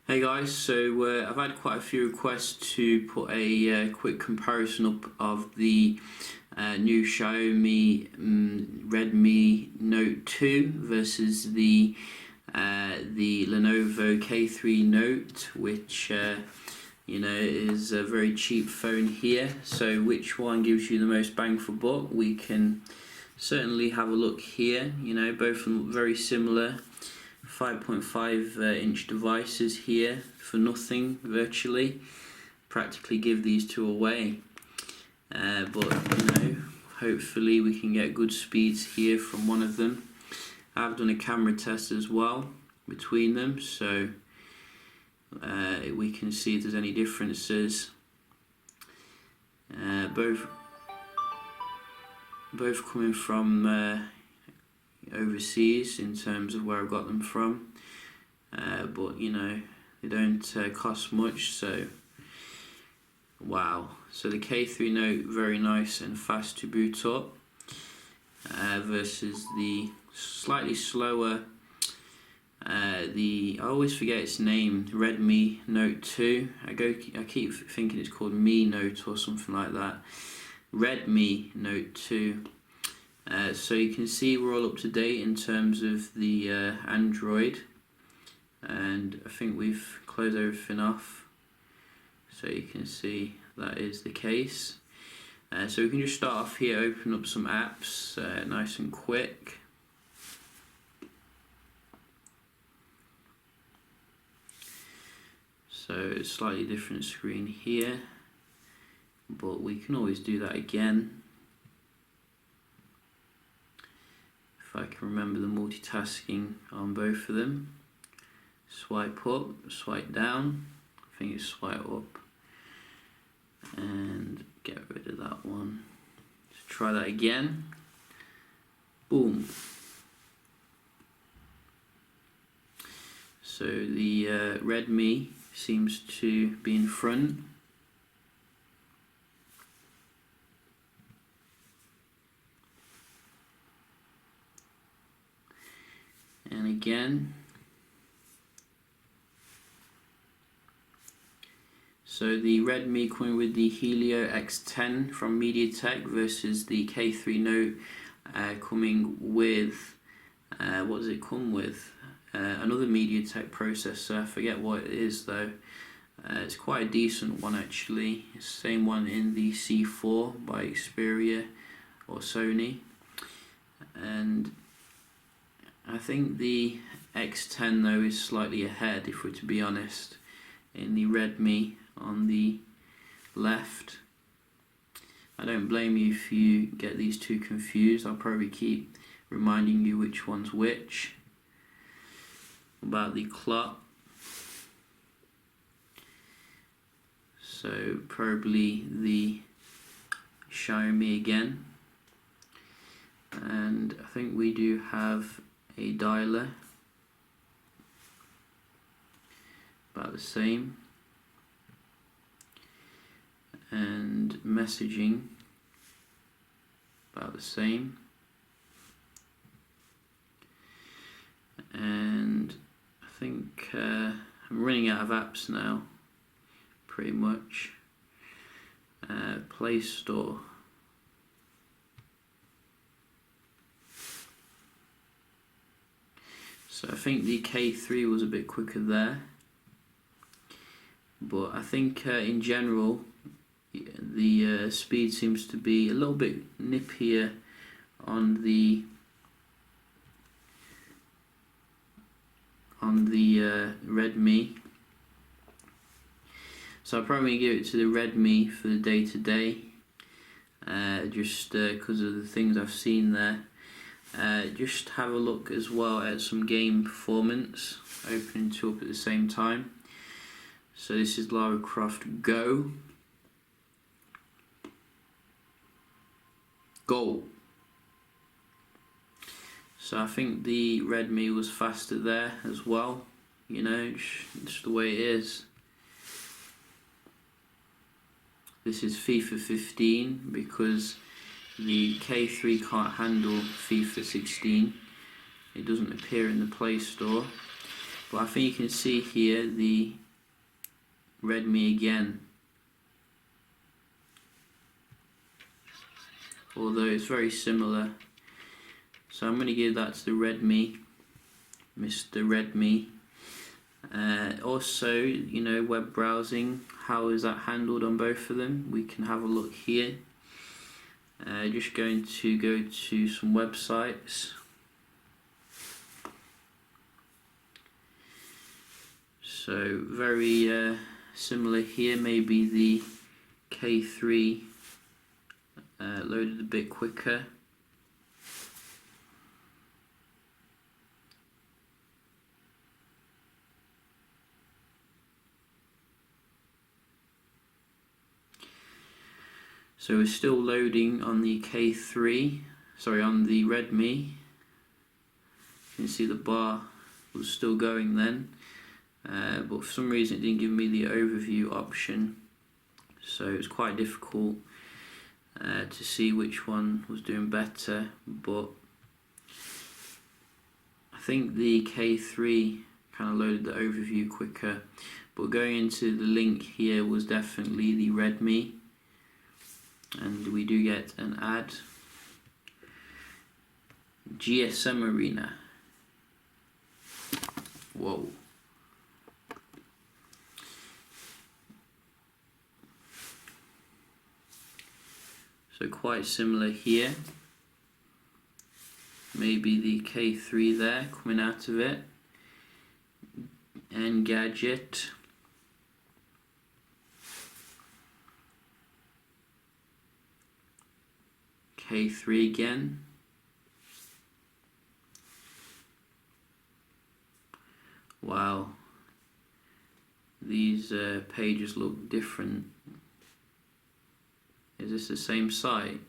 Hey guys, so I've had quite a few requests to put a quick comparison up of the new Xiaomi Redmi Note 2 versus the Lenovo K3 Note, which is a very cheap phone here. So which one gives you the most bang for buck? We can certainly have a look here. Both of them very similar. 5.5 inch devices here for nothing virtually. Practically give these two away, but hopefully we can get good speeds here from one of them. I've done a camera test as well between them, so we can see if there's any differences. Both coming from overseas in terms of where I got them from, but they don't cost much, so wow. So the K3 Note, very nice and fast to boot up, versus the slightly slower I always forget its name, Redmi Note 2. I keep thinking it's called Mi Note or something like that. Redmi Note 2. So you can see we're all up to date in terms of the Android, and I think we've closed everything off, so you can see that is the case. So we can just start off here, open up some apps, nice and quick. So it's a slightly different screen here, but we can always do that again. If I can remember the multitasking on both of them. Swipe up, swipe down, I think it's swipe up, and get rid of that one. Let's try that again. Boom. So the Redmi seems to be in front. And again. So the Redmi coming with the Helio X10 from MediaTek versus the K3 Note coming with, what does it come with? Another MediaTek processor. I forget what it is though. It's quite a decent one actually. It's the same one in the C4 by Xperia or Sony. And I think the X10 though is slightly ahead, if we're to be honest, in the Redmi on the left. I don't blame you if you get these two confused. I'll probably keep reminding you which one's which. About the clock, so probably the Xiaomi again, and I think we do have a dialer, about the same, and messaging about the same, and I think I'm running out of apps now, pretty much. Play Store. So I think the K3 was a bit quicker there, but I think in general the speed seems to be a little bit nippier on the Redmi. So I'm probably going to give it to the Redmi for the day-to-day, just because of the things I've seen there. Just have a look as well at some game performance, opening two up at the same time. So this is Lara Croft Go. Go! So I think the Redmi was faster there as well, just the way it is. This is FIFA 15 because the K3 can't handle FIFA 16. It doesn't appear in the Play Store. But I think you can see here the Redmi again. Although it's very similar. So I'm going to give that to the Redmi, Mr. Redmi. Also, you know, web browsing, how is that handled on both of them? We can have a look here. Just going to go to some websites. So very similar here. Maybe the K3 loaded a bit quicker. So we're still loading on the K3, sorry, on the Redmi. You can see the bar was still going then, but for some reason it didn't give me the overview option, so it's quite difficult to see which one was doing better. But I think the K3 kind of loaded the overview quicker, but going into the link here was definitely the Redmi. And we do get an ad. GSM Arena. Whoa. So quite similar here. Maybe the K3 there coming out of it. Engadget. K3 again. Wow, these pages look different. Is this the same site?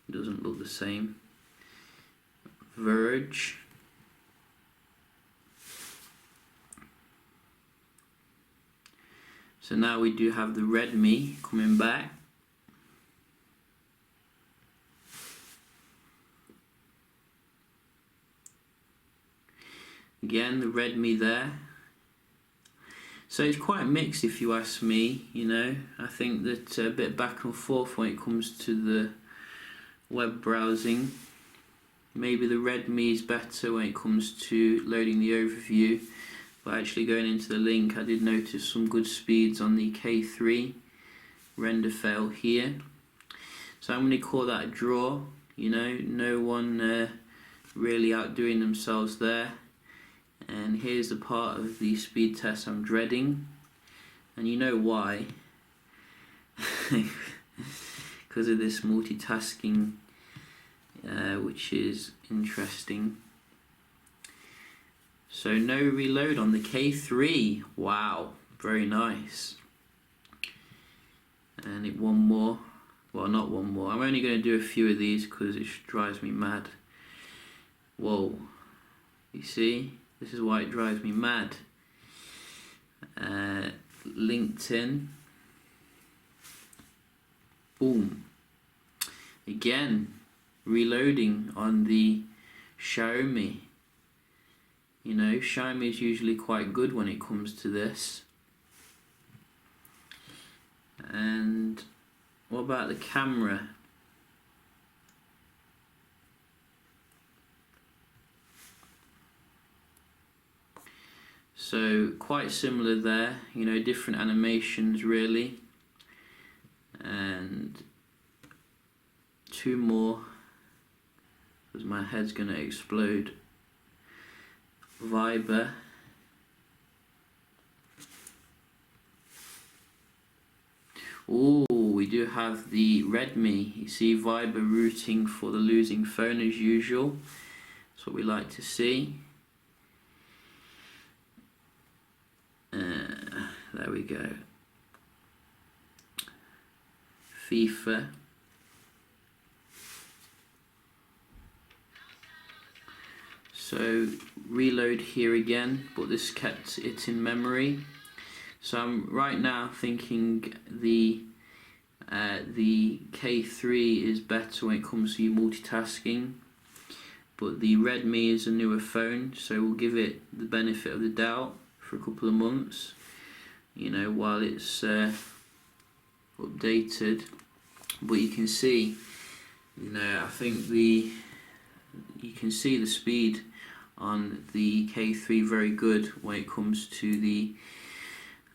It doesn't look the same. Verge. So now we do have the Redmi coming back. Again, the Redmi there. So it's quite mixed if you ask me, you know. I think that a bit back and forth when it comes to the web browsing. Maybe the Redmi is better when it comes to loading the overview. But actually going into the link, I did notice some good speeds on the K3. Render fail here. So I'm going to call that a draw. You know, no one really outdoing themselves there. And here's the part of the speed test I'm dreading, and you know why. Because of this multitasking, which is interesting. So no reload on the K3. Wow, very nice. And it one more. Well, not one more. I'm only going to do a few of these because it drives me mad. Whoa, you see? This is why it drives me mad. LinkedIn. Boom. Again, reloading on the Xiaomi. You know, Xiaomi is usually quite good when it comes to this. And what about the camera? So quite similar there, you know, different animations really. And two more, because my head's gonna explode. Viber. Oh, we do have the Redmi. You see Viber rooting for the losing phone as usual. That's what we like to see. There we go. FIFA. So reload here again, but this kept it in memory. So I'm right now thinking the K3 is better when it comes to multitasking, but the Redmi is a newer phone, so we'll give it the benefit of the doubt for a couple of months, you know, while it's updated. But you can see, you know, I think you can see the speed on the K3 very good when it comes to the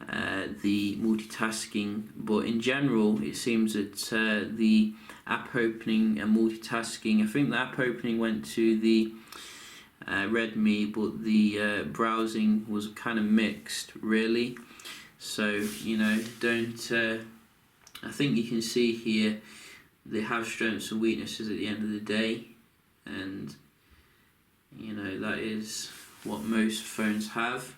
multitasking, but in general it seems that the app opening and multitasking, I think the app opening went to the Redmi, but the browsing was kind of mixed really. So, you know, I think you can see here they have strengths and weaknesses at the end of the day, and you know, that is what most phones have.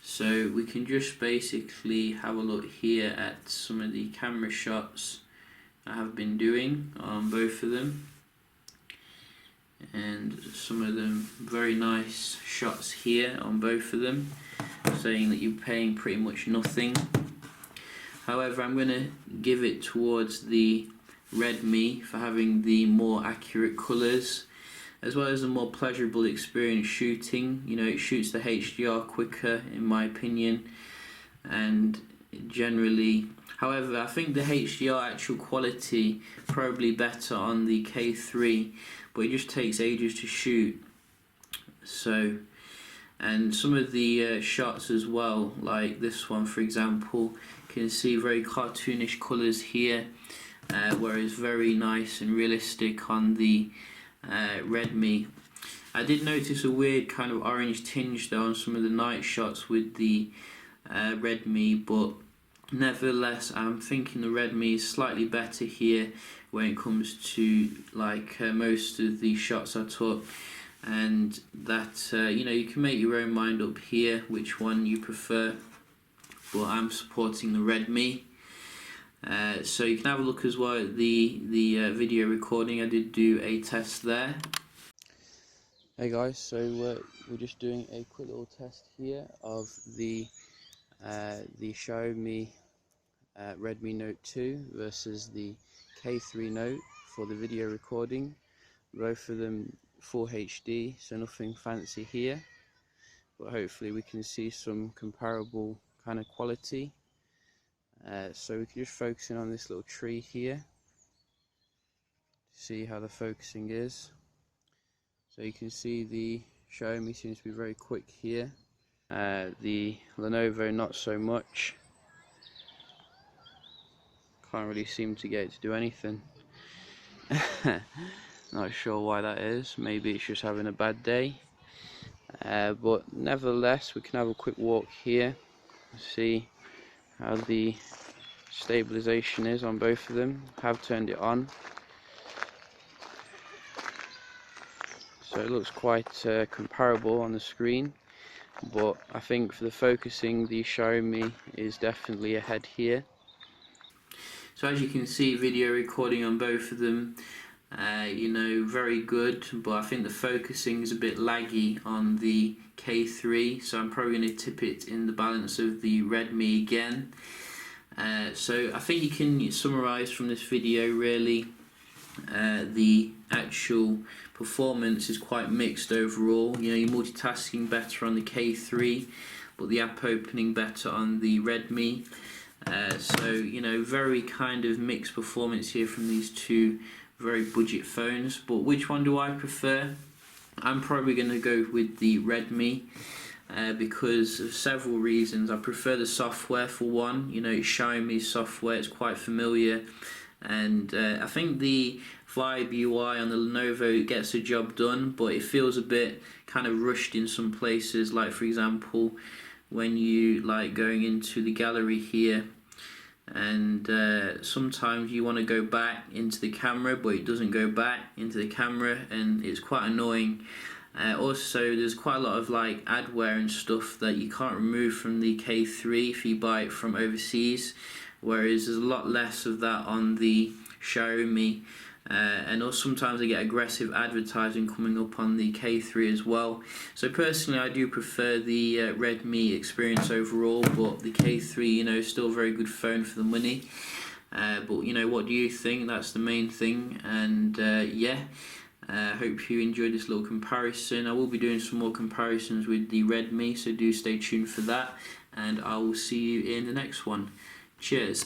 So we can just basically have a look here at some of the camera shots I have been doing on both of them, and some of them very nice shots here on both of them, saying that you're paying pretty much nothing. However, I'm going to give it towards the Redmi for having the more accurate colours, as well as a more pleasurable experience shooting. You know, it shoots the HDR quicker in my opinion, and generally, however, I think the HDR actual quality probably better on the K3, but it just takes ages to shoot. So, and some of the shots as well, like this one for example, you can see very cartoonish colours here, whereas very nice and realistic on the Redmi. I did notice a weird kind of orange tinge though on some of the night shots with the Redmi, but nevertheless I'm thinking the Redmi is slightly better here when it comes to like most of the shots I took, and that you know, you can make your own mind up here which one you prefer, but I'm supporting the Redmi. So you can have a look as well at the video recording. I did do a test there. Hey guys, so we're just doing a quick little test here of the Xiaomi Redmi Note 2 versus the K3 Note for the video recording. Both of them full HD, so nothing fancy here, but hopefully we can see some comparable kind of quality. So we can just focus in on this little tree here to see how the focusing is. So you can see the Xiaomi seems to be very quick here, the Lenovo not so much. Can't really seem to get it to do anything. Not sure why that is, maybe it's just having a bad day, but nevertheless we can have a quick walk here and see how the stabilization is on both of them. I have turned it on, so it looks quite comparable on the screen, but I think for the focusing the Xiaomi is definitely ahead here. So as you can see, video recording on both of them, you know, very good, but I think the focusing is a bit laggy on the K3, so I'm probably going to tip it in the balance of the Redmi again. So I think you can summarise from this video really, the actual performance is quite mixed overall. You know, you're multitasking better on the K3, but the app opening better on the Redmi. So, you know, very kind of mixed performance here from these two very budget phones. But which one do I prefer? I'm probably going to go with the Redmi. Because of several reasons. I prefer the software for one. You know, Xiaomi's software is quite familiar, and I think the Vibe UI on the Lenovo gets the job done, but it feels a bit kind of rushed in some places. Like for example, when you like going into the gallery here, and sometimes you want to go back into the camera, but it doesn't go back into the camera, and it's quite annoying. Also, there's quite a lot of like adware and stuff that you can't remove from the K3 if you buy it from overseas, whereas there's a lot less of that on the Xiaomi. And also sometimes I get aggressive advertising coming up on the K3 as well. So personally I do prefer the Redmi experience overall, but the K3, you know, is still a very good phone for the money. But you know, what do you think? That's the main thing. And yeah, Hope you enjoyed this little comparison. I will be doing some more comparisons with the Redmi, so do stay tuned for that, and I will see you in the next one. Cheers.